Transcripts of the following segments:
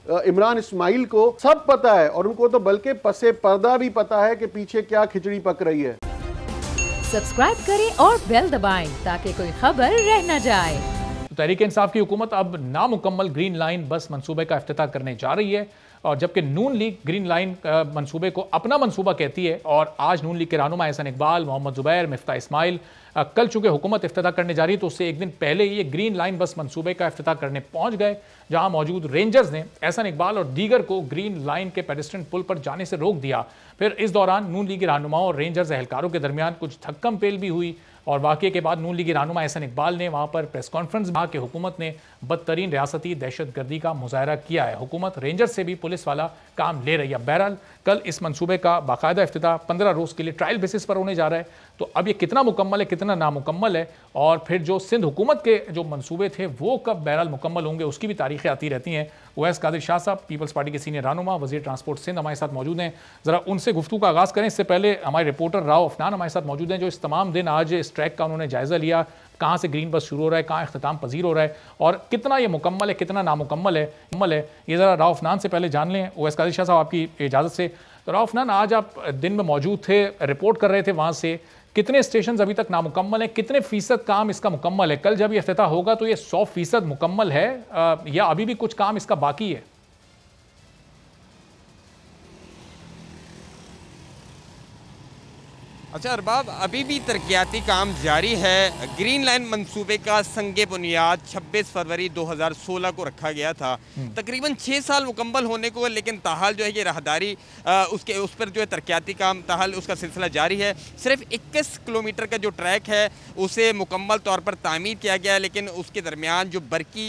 इमरान इस्माइल को सब पता है, और उनको तो बल्कि पसे पर्दा भी पता है कि पीछे क्या खिचड़ी पक रही है। सब्सक्राइब करें और बेल दबाएं ताकि कोई खबर रह न जाए। तहरीक इंसाफ की हुकूमत अब नामुकम्मल ग्रीन लाइन बस मंसूबे का इफ्तिताह करने जा रही है, और जबकि नून लीग ग्रीन लाइन मंसूबे को अपना मंसूबा कहती है। और आज नून लीग के रहनुमा एहसन इकबाल, मोहम्मद जुबैर, मिफ्ता इस्माइल कल चूंकि हुकूमत इफ्तिताह करने जा रही है तो उससे एक दिन पहले ये ग्रीन लाइन बस मंसूबे का इफ्तिताह करने पहुंच गए, जहां मौजूद रेंजर्स ने एहसन इकबाल और दीगर को ग्रीन लाइन के पेडेस्ट्रियन पुल पर जाने से रोक दिया। फिर इस दौरान नून लीगी रहनुमाओं और रेंजर्स एहलकारों के दरमियान कुछ धक्कम पेल भी हुई, और वाक़े के बाद नून लीगी रहनुमा एहसन इकबाल ने वहाँ पर प्रेस कॉन्फ्रेंस में कि हुकूमत ने बदतरीन रियासती दहशतगर्दी का मुजाहरा किया है, हुकूमत रेंजर्स से भी पुलिस वाला काम ले रही है। बहरहाल कल इस मंसूबे का बाकायदा इफ्तिताह 15 रोज़ के लिए ट्रायल बेसिस पर होने जा रहा है। तो अब ये कितना मुकम्मल है, कितना नामुकम्मल है, और फिर जो सिंध हुकूमत के जो मंसूबे थे वो कब बहरहाल मुकम्मल होंगे, उसकी भी तारीखें आती रहती हैं। ओवैस कादिर शाह साहब, पीपल्स पार्टी के सीनियर रहनुमा, वज़ीर ट्रांसपोर्ट सिंध हमारे साथ मौजूद हैं। ज़रा उनसे गुफ्तगू का आगाज़ करें। इससे पहले हमारे रिपोर्टर राव अफनान हमारे साथ मौजूद हैं, जो इस तमाम दिन आज इस ट्रैक का उन्होंने जायज़ा लिया, कहाँ से ग्रीन बस शुरू हो रहा है, कहाँ इख्तिताम पजीर हो रहा है, और कितना ये मुकम्मल है, कितना नामुकम्मल है, ये ज़रा राव अफनान से पहले जान लें। ओवैस कादिर शाह साहब, आपकी इजाज़त से। तो राव अफनान, आज आप दिन में मौजूद थे, रिपोर्ट कर रहे थे वहाँ से, कितने स्टेशन अभी तक नामुकम्मल हैं, कितने फीसद काम इसका मुकम्मल है? कल जब ये इफ्तिताह होगा तो ये 100% मुकम्मल है या अभी भी कुछ काम इसका बाकी है? अच्छा अरबाब, अभी भी तरक्याती काम जारी है। ग्रीन लाइन मंसूबे का संगे बुनियाद 26 फरवरी 2016 को रखा गया था। तकरीबन 6 साल मुकम्मल होने को, लेकिन ताहाल जो है ये राहदारी उस पर जो है तरक्याती काम ताहाल उसका सिलसिला जारी है। सिर्फ 21 किलोमीटर का जो ट्रैक है उसे मुकम्मल तौर पर तामीर किया गया है, लेकिन उसके दरमियान जो बरकी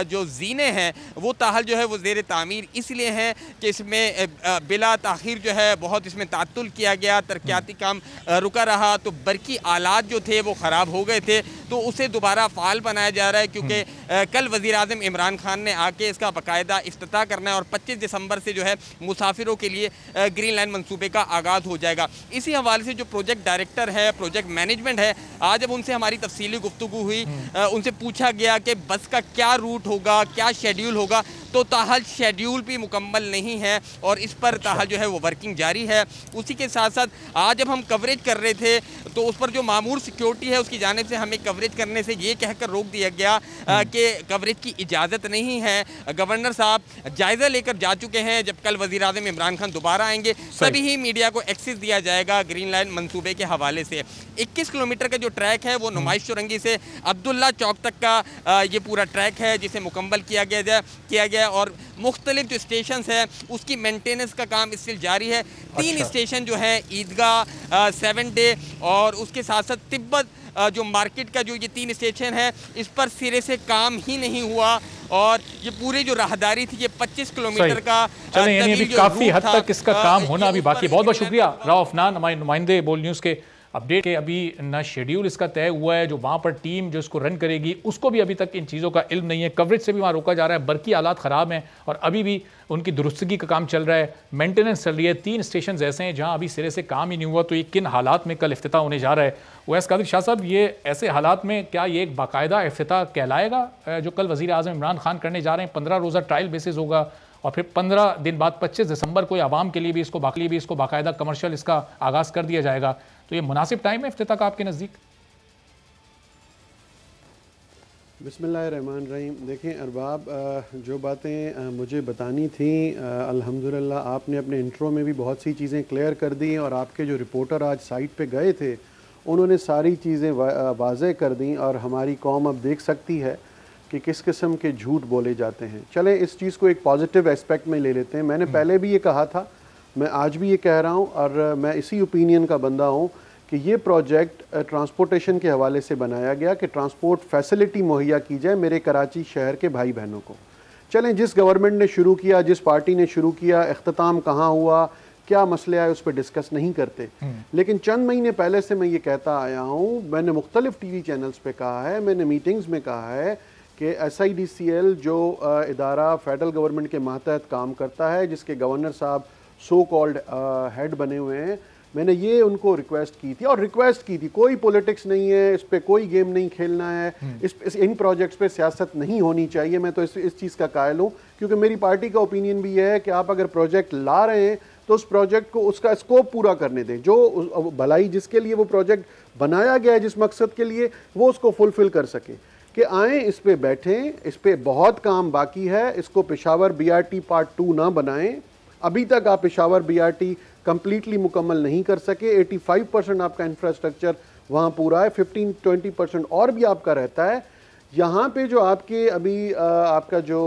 जो जीने हैं वो ताहाल जो है वो ज़ेर तामीर इसलिए हैं कि इसमें बिला ताख़ीर जो है बहुत इसमें तातुल किया गया, तरक्याती काम रुका रहा, तो बरकी आलात जो थे वो ख़राब हो गए थे, तो उसे दोबारा फ़ाल बनाया जा रहा है। क्योंकि कल वज़ीर आज़म इमरान खान ने आके इसका बाकायदा इफ्तिताह करना है, और 25 दिसंबर से जो है मुसाफिरों के लिए ग्रीन लाइन मंसूबे का आगाज़ हो जाएगा। इसी हवाले से जो प्रोजेक्ट डायरेक्टर है, प्रोजेक्ट मैनेजमेंट है, आज जब उनसे हमारी तफसीली गुफ्तगू हुई, उनसे पूछा गया कि बस का क्या रूट होगा, क्या शेड्यूल होगा, तो ताहल शेड्यूल भी मुकम्मल नहीं है, और इस पर ताहल जो है वो वर्किंग जारी है। उसी के साथ साथ आज जब हम कवरेज कर रहे थे तो उस पर जो मामूर सिक्योरिटी है उसकी जानिब से हमें कवरेज करने से ये कहकर रोक दिया गया कि कवरेज की इजाज़त नहीं है। गवर्नर साहब जायज़ा लेकर जा चुके हैं, जब कल वज़ीर आज़म इमरान खान दोबारा आएंगे तभी ही मीडिया को एक्सेस दिया जाएगा ग्रीन लाइन मंसूबे के हवाले से। 21 किलोमीटर का जो ट्रैक है वो नुमाइश चौरंगी से अब्दुल्ला चौक तक का ये पूरा ट्रैक है जिसे मुकम्मल किया गया, और मुख्तलिफ जो स्टेशन है उसकी मेंटेनेंस का काम इससे जारी है। 3 स्टेशन जो है ईदगाह, 7 डे और उसके साथ साथ तिब्बत जो मार्केट का जो ये 3 स्टेशन है इस पर सिरे से काम ही नहीं हुआ, और ये पूरी जो राहदारी थी ये 25 किलोमीटर का यानी अभी काफ़ी हद तक इसका काम होना अभी बाकी। बहुत बहुत शुक्रिया राव अफनान, हमारे नुमाइंदे बोल न्यूज़ के अपडेट के। अभी ना शेड्यूल इसका तय हुआ है, जो वहाँ पर टीम जो इसको रन करेगी उसको भी अभी तक इन चीज़ों का इल्म नहीं है, कवरेज से भी वहाँ रोका जा रहा है, बरकी हालात ख़राब हैं और अभी भी उनकी दुरुस्तगी का काम चल रहा है, मेंटेनेंस चल रही है। 3 स्टेशन ऐसे हैं जहाँ अभी सिरे से काम ही नहीं हुआ, तो ये किन हालात में कल इफ्तिताह होने जा रहा है? ओवैस कादिर शाह साहब, ये ऐसे हालात में क्या ये एक बाकायदा इफ्तिताह कहलाएगा जो कल वज़ीर आज़म इमरान खान करने जा रहे हैं? 15 रोज़ा ट्रायल बेसिस होगा, और फिर 15 दिन बाद 25 दिसंबर को आवाम के लिए भी इसको बाकायदा कमर्शियल इसका आगाज़ कर दिया जाएगा। तो ये मुनासिब टाइम है इफ्तिताह का आपके नज़दीक? बिस्मिल्लाहिर्रहमानिर्रहीम। देखें अरबाब, जो बातें मुझे बतानी थी अल्हम्दुलिल्लाह आपने अपने इंट्रो में भी बहुत सी चीज़ें क्लियर कर दी, और आपके जो रिपोर्टर आज साइट पे गए थे उन्होंने सारी चीज़ें वाज़ेह कर दी, और हमारी कौम अब देख सकती है कि किस किस्म के झूठ बोले जाते हैं। चलें इस चीज़ को एक पॉजिटिव एस्पेक्ट में ले लेते हैं। मैंने पहले भी ये कहा था, मैं आज भी ये कह रहा हूँ, और मैं इसी ओपिनियन का बंदा हूँ कि ये प्रोजेक्ट ट्रांसपोर्टेशन के हवाले से बनाया गया कि ट्रांसपोर्ट फैसिलिटी मुहैया की जाए मेरे कराची शहर के भाई बहनों को। चलें जिस गवर्नमेंट ने शुरू किया, जिस पार्टी ने शुरू किया, इख्तिताम कहाँ हुआ, क्या मसले आए, उस पर डिस्कस नहीं करते। लेकिन चंद महीने पहले से मैं ये कहता आया हूँ, मैंने मुख्तलिफ TV चैनल्स पर कहा है, मैंने मीटिंग्स में कहा है कि SIDCL जो इदारा फेडरल गवर्नमेंट के मातहत काम करता है, जिसके गवर्नर साहब सो कॉल्ड हेड बने हुए हैं, मैंने ये उनको रिक्वेस्ट की थी, और रिक्वेस्ट की थी, कोई पॉलिटिक्स नहीं है, इस पे कोई गेम नहीं खेलना है, इन प्रोजेक्ट्स पे सियासत नहीं होनी चाहिए। मैं तो इस चीज़ का कायल हूँ, क्योंकि मेरी पार्टी का ओपिनियन भी है कि आप अगर प्रोजेक्ट ला रहे हैं तो उस प्रोजेक्ट को उसका स्कोप पूरा करने दें, जो भलाई जिसके लिए वो प्रोजेक्ट बनाया गया है, जिस मकसद के लिए, वो उसको फुलफिल कर सके। कि आएँ, इस पे बैठें, इस पे बहुत काम बाकी है, इसको पेशावर BRT पार्ट 2 ना बनाएं। अभी तक आप पेशावर BRT कंप्लीटली मुकम्मल नहीं कर सके। 85% आपका इंफ्रास्ट्रक्चर वहाँ पूरा है, 15-20% और भी आपका रहता है। यहाँ पे जो आपके अभी आपका जो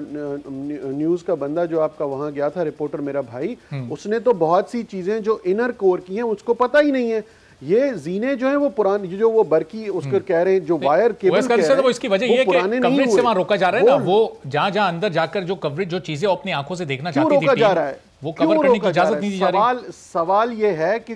न्यूज़ का बंदा जो आपका वहाँ गया था, रिपोर्टर मेरा भाई, उसने तो बहुत सी चीज़ें जो इनर कोर की हैं उसको पता ही नहीं है। ये जीने जो है वो पुरानी, जो वो बरकी उसको कह रहे हैं, जो वायर केबल कह रहे हैं, वो इसकी वजह ये है कि कवरेज से वहां रोका जा रहा है ना, वो जहां अंदर जाकर जो कवरेज, जो चीजें अपनी आंखों से देखना चाहती थी, रोका जा रहा है, वो कवर करने की इजाजत नहीं दी जा रही। सवाल ये है कि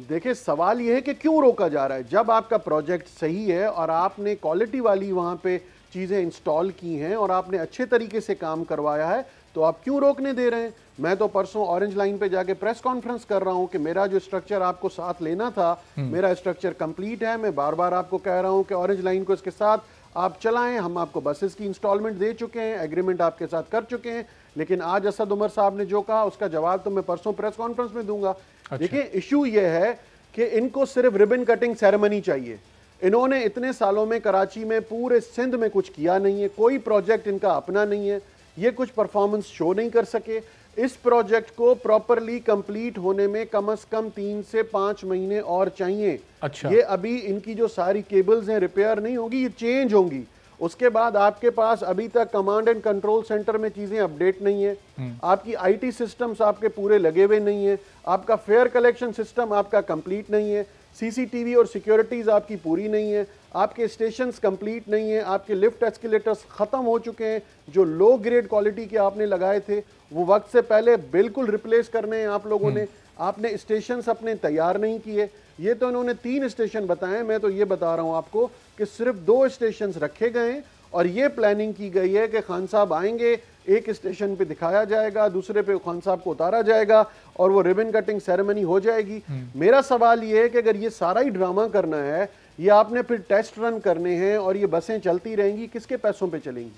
देखिए, सवाल ये है कि क्यों रोका जा रहा है? जब आपका प्रोजेक्ट सही है और आपने क्वालिटी वाली वहां पे चीजें इंस्टॉल की हैं और आपने अच्छे तरीके से काम करवाया है, तो आप क्यों रोकने दे रहे हैं? मैं तो परसों ऑरेंज लाइन पे जाके प्रेस कॉन्फ्रेंस कर रहा हूं कि मेरा जो स्ट्रक्चर आपको साथ लेना था, मेरा स्ट्रक्चर कंप्लीट है। मैं बार बार आपको कह रहा हूं कि ऑरेंज लाइन को इसके साथ आप चलाएं। हम आपको बसेस की इंस्टॉलमेंट दे चुके हैं, एग्रीमेंट आपके साथ कर चुके हैं। लेकिन आज असद उमर साहब ने जो कहा उसका जवाब तो मैं परसों प्रेस कॉन्फ्रेंस में दूंगा। देखिए, इशू ये है कि इनको सिर्फ रिबन कटिंग सेरेमनी चाहिए। इन्होंने इतने सालों में कराची में, पूरे सिंध में कुछ किया नहीं है, कोई प्रोजेक्ट इनका अपना नहीं है, ये कुछ परफॉर्मेंस शो नहीं कर सके। इस प्रोजेक्ट को प्रॉपरली कंप्लीट होने में कम से कम 3 से 5 महीने और चाहिए। अच्छा। ये अभी इनकी जो सारी केबल्स हैं रिपेयर नहीं होगी, ये चेंज होंगी। उसके बाद आपके पास अभी तक कमांड एंड कंट्रोल सेंटर में चीजें अपडेट नहीं है, आपकी IT सिस्टम्स आपके पूरे लगे हुए नहीं है, आपका फेयर कलेक्शन सिस्टम आपका कंप्लीट नहीं है, CCTV और सिक्योरिटीज आपकी पूरी नहीं है, आपके स्टेशंस कंप्लीट नहीं है, आपके लिफ्ट एस्केलेटर्स खत्म हो चुके हैं, जो लो ग्रेड क्वालिटी के आपने लगाए थे वो वक्त से पहले बिल्कुल रिप्लेस करने हैं आप लोगों ने। आपने स्टेशंस अपने तैयार नहीं किए। ये तो इन्होंने 3 स्टेशन बताए, मैं तो ये बता रहा हूं आपको कि सिर्फ 2 स्टेशंस रखे गए हैं और ये प्लानिंग की गई है कि खान साहब आएंगे, एक स्टेशन पे दिखाया जाएगा, दूसरे पे खान साहब को उतारा जाएगा और वो रिबन कटिंग सेरेमनी हो जाएगी। मेरा सवाल ये है कि अगर ये सारा ही ड्रामा करना है, ये आपने फिर टेस्ट रन करने हैं और ये बसें चलती रहेंगी, किसके पैसों पे चलेंगी?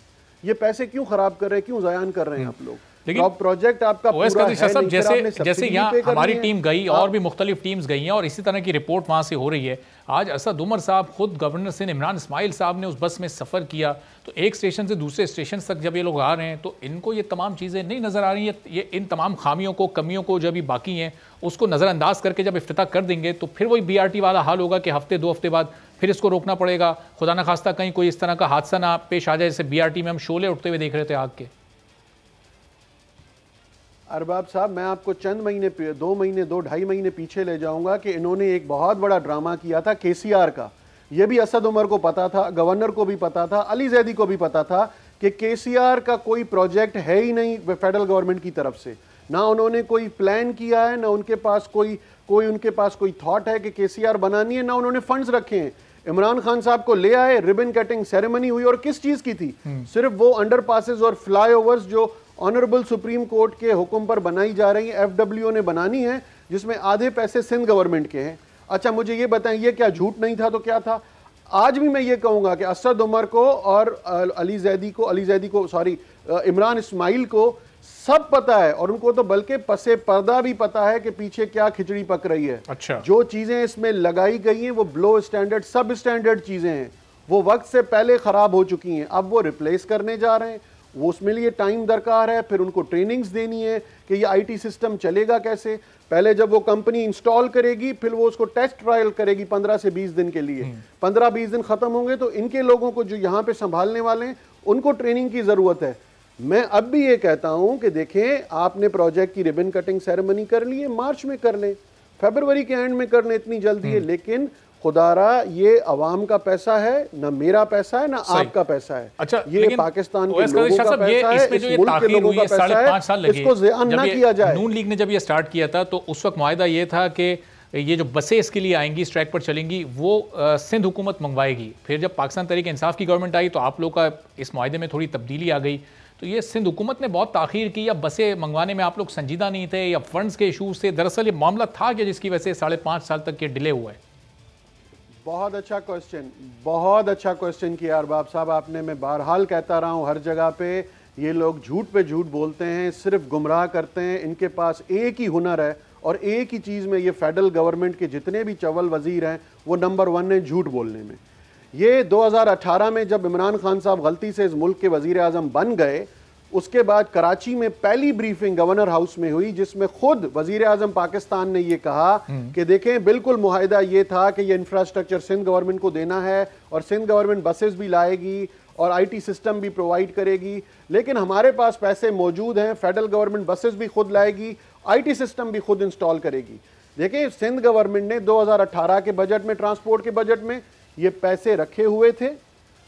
ये पैसे क्यों खराब कर रहे हैं, क्यों ज़ायान कर रहे हैं आप लोग? लेकिन प्रोजेक्ट आपका पूरा है, जैसे यहाँ हमारी टीम गई और भी मुख्तलिफ टीम्स गई हैं और इसी तरह की रिपोर्ट वहाँ से हो रही है। आज असद उमर साहब खुद गवर्नर सिंध इमरान इस्माइल साहब ने उस बस में सफ़र किया, तो एक स्टेशन से दूसरे स्टेशन तक जब ये लोग आ रहे हैं तो इनको ये तमाम चीज़ें नहीं नज़र आ रही हैं। ये इन तमाम खामियों को, कमियों को जो अभी बाकी हैं उसको नज़रअंदाज करके जब इफ्तिताह कर देंगे तो फिर वही BRT वाला हाल होगा कि हफ्ते 2 हफ्ते बाद फिर इसको रोकना पड़ेगा। खुदा न खास्ता कहीं कोई इस तरह का हादसा ना पेश आ जाए, जैसे BRT में हम शोले उठते हुए देख रहे थे आग के। अरबाब साहब, मैं आपको चंद महीने, 2-2.5 महीने पीछे ले जाऊंगा कि इन्होंने एक बहुत बड़ा ड्रामा किया था KCR का। यह भी असद उमर को पता था, गवर्नर को भी पता था, अली जैदी को भी पता था कि KCR का कोई प्रोजेक्ट है ही नहीं फेडरल गवर्नमेंट की तरफ से। ना उन्होंने कोई प्लान किया है, ना उनके पास कोई थॉट है कि KCR बनानी है, ना उन्होंने फंड्स रखे हैं। इमरान खान साहब को ले आए, रिबन कटिंग सेरेमनी हुई और किस चीज की थी? सिर्फ वो अंडरपासेस और फ्लाईओवर्स जो ऑनरेबल सुप्रीम कोर्ट के हुक्म पर बनाई जा रही है, FWO ने बनानी है, जिसमें आधे पैसे सिंध गवर्नमेंट के हैं। अच्छा, मुझे ये बताएं, ये क्या झूठ नहीं था तो क्या था? आज भी मैं ये कहूंगा कि असद उमर को और अली जैदी को सॉरी इमरान इस्माइल को सब पता है, और उनको तो बल्कि पसे पर्दा भी पता है कि पीछे क्या खिचड़ी पक रही है। अच्छा। जो चीजें इसमें लगाई गई हैं वो ब्लो स्टैंडर्ड, सब स्टैंडर्ड चीजें हैं, वो वक्त से पहले खराब हो चुकी हैं। अब वो रिप्लेस करने जा रहे हैं, वो उसमें लिए टाइम दरकार है, फिर उनको ट्रेनिंग्स देनी है कि ये IT सिस्टम चलेगा कैसे। पहले जब वो कंपनी इंस्टॉल करेगी, फिर वो उसको टेस्ट ट्रायल करेगी 15 से 20 दिन के लिए। 15-20 दिन खत्म होंगे तो इनके लोगों को जो यहाँ पे संभालने वाले हैं उनको ट्रेनिंग की जरूरत है। मैं अब भी ये कहता हूं कि देखें, आपने प्रोजेक्ट की रिबन कटिंग सेरेमनी कर ली है, मार्च में कर लें, फरवरी के एंड में कर लें, इतनी जल्दी है। लेकिन खुदारा ये अवाम का पैसा है, ना मेरा पैसा है, ना आपका पैसा है। अच्छा, ये पाकिस्तान के लोगों का पैसा है, इस मुल्क के लोगों का पैसा है, इसको ज़ियान ना किया जाए। नून लीग ने जब ये स्टार्ट किया था तो उस वक्त मुआहदा ये था कि ये जो बसें इसके लिए आएंगी, स्ट्राइक पर चलेंगी, वो सिंध हुकूमत मंगवाएगी। फिर जब पाकिस्तान तहरीक इंसाफ की गवर्नमेंट आई तो आप लोग का इस मुआहदे में थोड़ी तब्दीली आ गई। तो ये सिंध हुकूमत ने बहुत ताख़ीर की, या बसें मंगवाने में आप लोग संजीदा नहीं थे, या फंड्स के इशूज़ थे? दरअसल ये मामला था कि जिसकी वजह से 5.5 साल तक ये डिले हुआ है? बहुत अच्छा क्वेश्चन, बहुत अच्छा क्वेश्चन किया अरबाब साहब आपने। मैं बहरहाल कहता रहा हूँ, हर जगह पे ये लोग झूठ पे झूठ बोलते हैं, सिर्फ गुमराह करते हैं। इनके पास एक ही हुनर है और एक ही चीज़ में ये फेडरल गवर्नमेंट के जितने भी चवल वजीर हैं वो नंबर 1 है झूठ बोलने में। ये 2018 में जब इमरान खान साहब गलती से इस मुल्क के वजीर आज़म बन गए, उसके बाद कराची में पहली ब्रीफिंग गवर्नर हाउस में हुई जिसमें खुद वजीर आज़म पाकिस्तान ने ये कहा कि देखें बिल्कुल मुआहिदा ये था कि ये इंफ्रास्ट्रक्चर सिंध गवर्नमेंट को देना है और सिंध गवर्नमेंट बसेस भी लाएगी और आईटी सिस्टम भी प्रोवाइड करेगी, लेकिन हमारे पास पैसे मौजूद हैं, फेडरल गवर्नमेंट बसेस भी खुद लाएगी, आईटी सिस्टम भी खुद इंस्टॉल करेगी। देखें सिंध गवर्नमेंट ने 2018 के बजट में, ट्रांसपोर्ट के बजट में ये पैसे रखे हुए थे।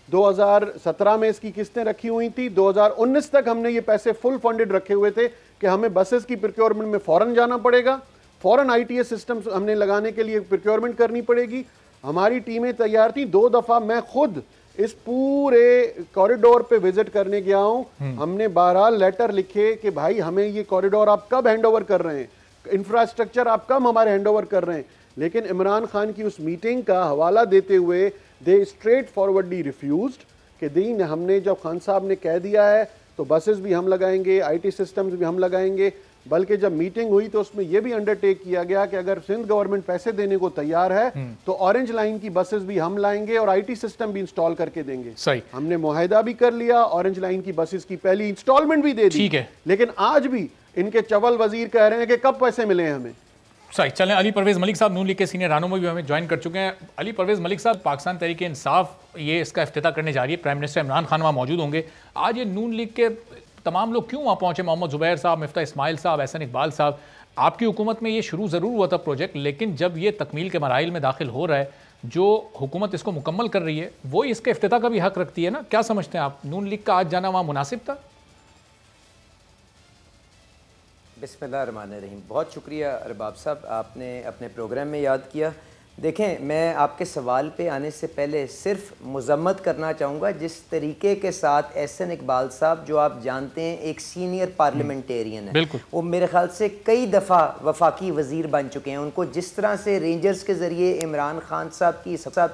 2017 में इसकी किस्तें रखी हुई थी, 2019 तक हमने ये पैसे फुल फंडेड रखे हुए थे कि हमें बसेस की प्रोक्योरमेंट में फौरन जाना पड़ेगा, फौरन आईटीएस सिस्टम हमने लगाने के लिए प्रोक्योरमेंट करनी पड़ेगी। हमारी टीमें तैयार थी। 2 दफ़ा मैं खुद इस पूरे कॉरिडोर पे विजिट करने गया हूं। हमने बहरहाल लेटर लिखे कि भाई हमें ये कॉरिडोर आप कब हैंडओवर कर रहे हैं, इंफ्रास्ट्रक्चर आप कब हमारे हैंडओवर कर रहे हैं, लेकिन इमरान खान की उस मीटिंग का हवाला देते हुए दे स्ट्रेट फॉरवर्डली रिफ्यूज्ड कि दीन हमने जब खान साहब ने कह दिया है तो बसेस भी हम लगाएंगे, आईटी सिस्टम्स भी हम लगाएंगे। बल्कि जब मीटिंग हुई तो उसमें यह भी अंडरटेक किया गया कि अगर सिंध गवर्नमेंट पैसे देने को तैयार है तो ऑरेंज लाइन की बसेस भी हम लाएंगे और आईटी सिस्टम भी इंस्टॉल करके देंगे। सही, हमने मुआहिदा भी कर लिया, ऑरेंज लाइन की बसेस की पहली इंस्टॉलमेंट भी दे दी। ठीक है, लेकिन आज भी इनके चवल वजीर कह रहे हैं कि कब पैसे मिले हमें। सही, चलें। अली परवेज़ मलिक साहब नून लीग के सीनियर रहनुमा भी हमें ज्वाइन कर चुके हैं। अली परवेज़ मलिक साहब, पाकिस्तान तहरीक इंसाफ ये इसका इफ्तिताह करने जा रही है, प्राइम मिनिस्टर इमरान खान वहाँ मौजूद होंगे। आज ये नून लीग के तमाम लोग क्यों वहाँ पहुँचे? मोहम्मद जुबैर साहब, मिफ्ता इस्माइल साहब, एहसन इकबाल साहब, आपकी हुकूमत में ये शुरू ज़रूर हुआ था प्रोजेक्ट, लेकिन जब ये तकमील के मराइल में दाखिल हो रहा है, जो हुकूमत इसको मुकम्मल कर रही है वो इसके इफ्तिताह का भी हक रखती है ना? क्या समझते हैं आप, नून लीग का आज जाना वहाँ मुनासिब था? बिस्मिल्लाहिर्रहमानिर्रहीम। बहुत शुक्रिया अरबाब साहब, आपने अपने प्रोग्राम में याद किया। देखें, मैं आपके सवाल पे आने से पहले सिर्फ मज़म्मत करना चाहूँगा जिस तरीके के साथ एहसन इकबाल साहब, जो आप जानते हैं एक सीनियर पार्लियामेंटेरियन है, वो मेरे ख्याल से कई दफ़ा वफाकी वज़ीर बन चुके हैं, उनको जिस तरह से रेंजर्स के ज़रिए इमरान खान साहब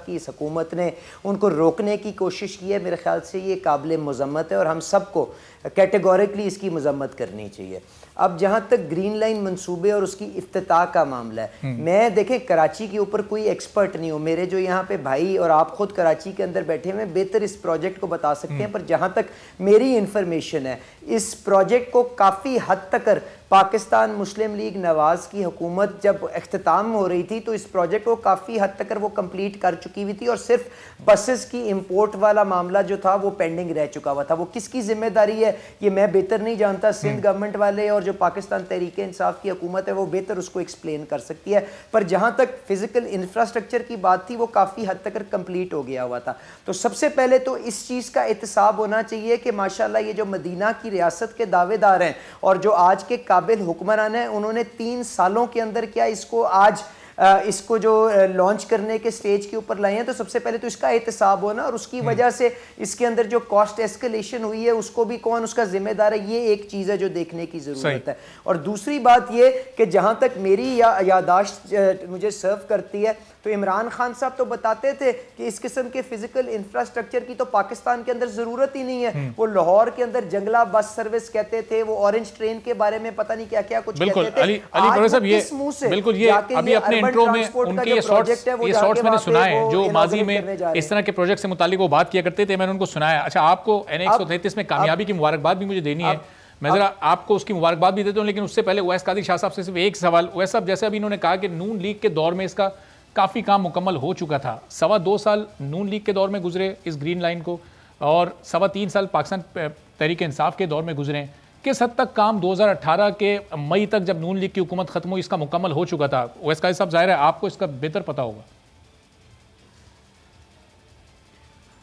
की इस हुकूमत ने उनको रोकने की कोशिश की है, मेरे ख्याल से ये काबिल मज़म्मत है और हम सबको कैटेगोरिकली इसकी मज़म्मत करनी चाहिए। अब जहाँ तक ग्रीन लाइन मंसूबे और उसकी इफ्तिताह का मामला है, मैं देखें कराची के ऊपर कोई एक्सपर्ट नहीं हूँ, मेरे जो यहाँ पे भाई और आप खुद कराची के अंदर बैठे हुए बेहतर इस प्रोजेक्ट को बता सकते हैं, पर जहाँ तक मेरी इंफॉर्मेशन है इस प्रोजेक्ट को काफ़ी हद तक पाकिस्तान मुस्लिम लीग नवाज़ की हुकूमत जब अख्तिताम हो रही थी तो इस प्रोजेक्ट को काफ़ी हद तक वो कंप्लीट कर चुकी हुई थी और सिर्फ बसेस की इंपोर्ट वाला मामला जो था वो पेंडिंग रह चुका हुआ था। वो किसकी जिम्मेदारी है ये मैं बेहतर नहीं जानता, सिंध गवर्नमेंट वाले और जो पाकिस्तान तहरीक इंसाफ की हुकूमत है वो बेहतर उसको एक्सप्लेन कर सकती है, पर जहाँ तक फिजिकल इंफ्रास्ट्रक्चर की बात थी वो काफ़ी हद तक कंप्लीट हो गया हुआ था। तो सबसे पहले तो इस चीज़ का एहतसाब होना चाहिए कि माशाल्लाह ये जो मदीना की रियासत के दावेदार हैं और जो आज के काबिल हुक्मरान है, उन्होंने 3 सालों के अंदर क्या इसको आज इसको जो लॉन्च करने के स्टेज के ऊपर लाए हैं, तो सबसे पहले तो इसका एहतसाब होना और उसकी वजह से इसके अंदर जो कॉस्ट एस्केलेशन हुई है उसको भी कौन उसका जिम्मेदार है, ये एक चीज़ है जो देखने की ज़रूरत है। और दूसरी बात ये कि जहाँ तक मेरी यादाश्त मुझे सर्व करती है तो इमरान खान साहब तो बताते थे कि इस किस्म के फिजिकल इंफ्रास्ट्रक्चर की तो पाकिस्तान के अंदर ज़रूरत ही नहीं है। वो लाहौर के अंदर जंगला बस सर्विस कहते थे, वो ऑरेंज ट्रेन के बारे में पता नहीं क्या क्या कुछ कहते थे। अली साहब ये बिल्कुल ये अभी अपने इंट्रो में उनके ये शॉर्ट्स मैंने सुनाए हैं जो माजी में इस तरह के प्रोजेक्ट से मुतालिक वो बात किया करते थे, मैंने उनको सुनाया। अच्छा, आपको NA 133 में कामयाबी की मुबारकबाद भी मुझे देनी है, मैं जरा आपको उसकी मुबारकबाद भी देता हूँ, लेकिन उससे पहले उवैस कादिर शाह साहब से सिर्फ एक सवाल। उवैस साहब, जैसे अभी इन्होंने कहा कि नून लीग के दौर में इसका काफ़ी काम मुकम्मल हो चुका था, 2.25 साल नून लीग के दौर में गुजरे इस ग्रीन लाइन को और 3.25 साल पाकिस्तान तहरीक इंसाफ के दौर में गुजरे, किस हद तक काम 2018 के मई तक जब नून लीग की हुकूमत खत्म हुई इसका मुकम्मल हो चुका था? उवैस कादिर साहब, जाहिर है आपको इसका बेहतर पता होगा।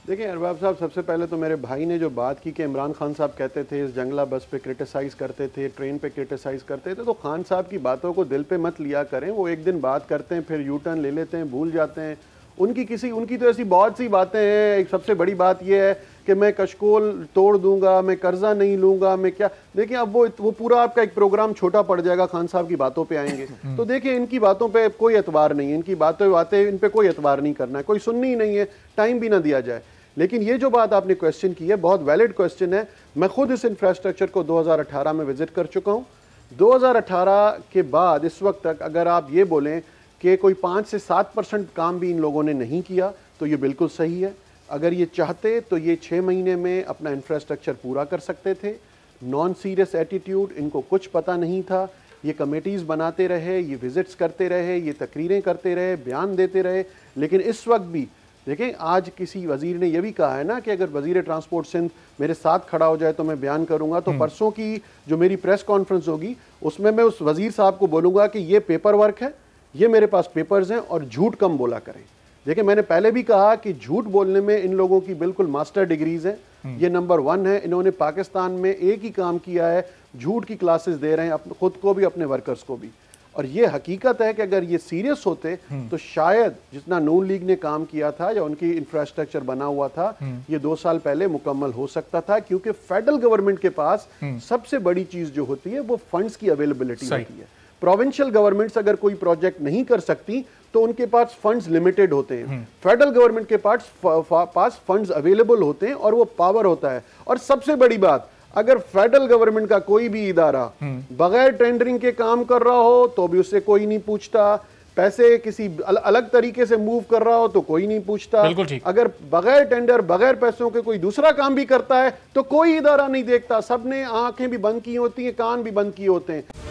देखिए अरबाब साहब, सबसे पहले तो मेरे भाई ने जो बात की कि इमरान खान साहब कहते थे इस जंगला बस पे क्रिटिसाइज़ करते थे, ट्रेन पे क्रिटिसाइज़ करते थे, तो खान साहब की बातों को दिल पे मत लिया करें। वो एक दिन बात करते हैं फिर यू टर्न ले लेते हैं, भूल जाते हैं उनकी तो ऐसी बहुत सी बातें हैं। एक सबसे बड़ी बात यह है कि मैं कशकोल तोड़ दूंगा, मैं कर्जा नहीं लूंगा, मैं क्या। देखिए अब वो पूरा आपका एक प्रोग्राम छोटा पड़ जाएगा, खान साहब की बातों पे आएंगे तो देखिए इनकी बातों पे कोई एतबार नहीं है, इनकी बातें इन पे कोई एतबार नहीं करना है, कोई सुननी ही नहीं है, टाइम भी ना दिया जाए। लेकिन ये जो बात आपने क्वेश्चन की है बहुत वैलिड क्वेश्चन है। मैं खुद इस इंफ्रास्ट्रक्चर को 2018 में विजिट कर चुका हूँ। 2018 के बाद इस वक्त तक अगर आप ये बोलें कि कोई 5 से 7% काम भी इन लोगों ने नहीं किया तो ये बिल्कुल सही है। अगर ये चाहते तो ये 6 महीने में अपना इंफ्रास्ट्रक्चर पूरा कर सकते थे। नॉन सीरियस एटीट्यूड, इनको कुछ पता नहीं था, ये कमेटीज़ बनाते रहे, ये विजिट्स करते रहे, ये तकरीरें करते रहे, बयान देते रहे। लेकिन इस वक्त भी देखें, आज किसी वजीर ने यह भी कहा है ना कि अगर वजीर ट्रांसपोर्ट सिंध मेरे साथ खड़ा हो जाए तो मैं बयान करूंगा। तो परसों की जो मेरी प्रेस कॉन्फ्रेंस होगी उसमें मैं उस वजीर साहब को बोलूंगा कि ये पेपर वर्क है, ये मेरे पास पेपर्स हैं और झूठ कम बोला करें। देखिए मैंने पहले भी कहा कि झूठ बोलने में इन लोगों की बिल्कुल मास्टर डिग्रीज हैं, ये नंबर 1 है। इन्होंने पाकिस्तान में एक ही काम किया है, झूठ की क्लासेस दे रहे हैं खुद को भी अपने वर्कर्स को भी। और ये हकीकत है कि अगर ये सीरियस होते तो शायद जितना नून लीग ने काम किया था या उनकी इंफ्रास्ट्रक्चर बना हुआ था ये 2 साल पहले मुकम्मल हो सकता था। क्योंकि फेडरल गवर्नमेंट के पास सबसे बड़ी चीज जो होती है वो फंड्स की अवेलेबिलिटी होती है। प्रोविंशियल गवर्नमेंट्स अगर कोई प्रोजेक्ट नहीं कर सकती तो उनके पास फंड्स लिमिटेड होते हैं। फेडरल गवर्नमेंट के पास फंड्स अवेलेबल होते हैं और वो पावर होता है। और सबसे बड़ी बात, अगर फेडरल गवर्नमेंट का कोई भी इदारा बगैर टेंडरिंग के काम कर रहा हो तो भी उससे कोई नहीं पूछता, पैसे किसी अलग तरीके से मूव कर रहा हो तो कोई नहीं पूछता। अगर बगैर टेंडर बगैर पैसों के कोई दूसरा काम भी करता है तो कोई इदारा नहीं देखता। सबने आंखें भी बंद की होती हैं, कान भी बंद किए होते हैं।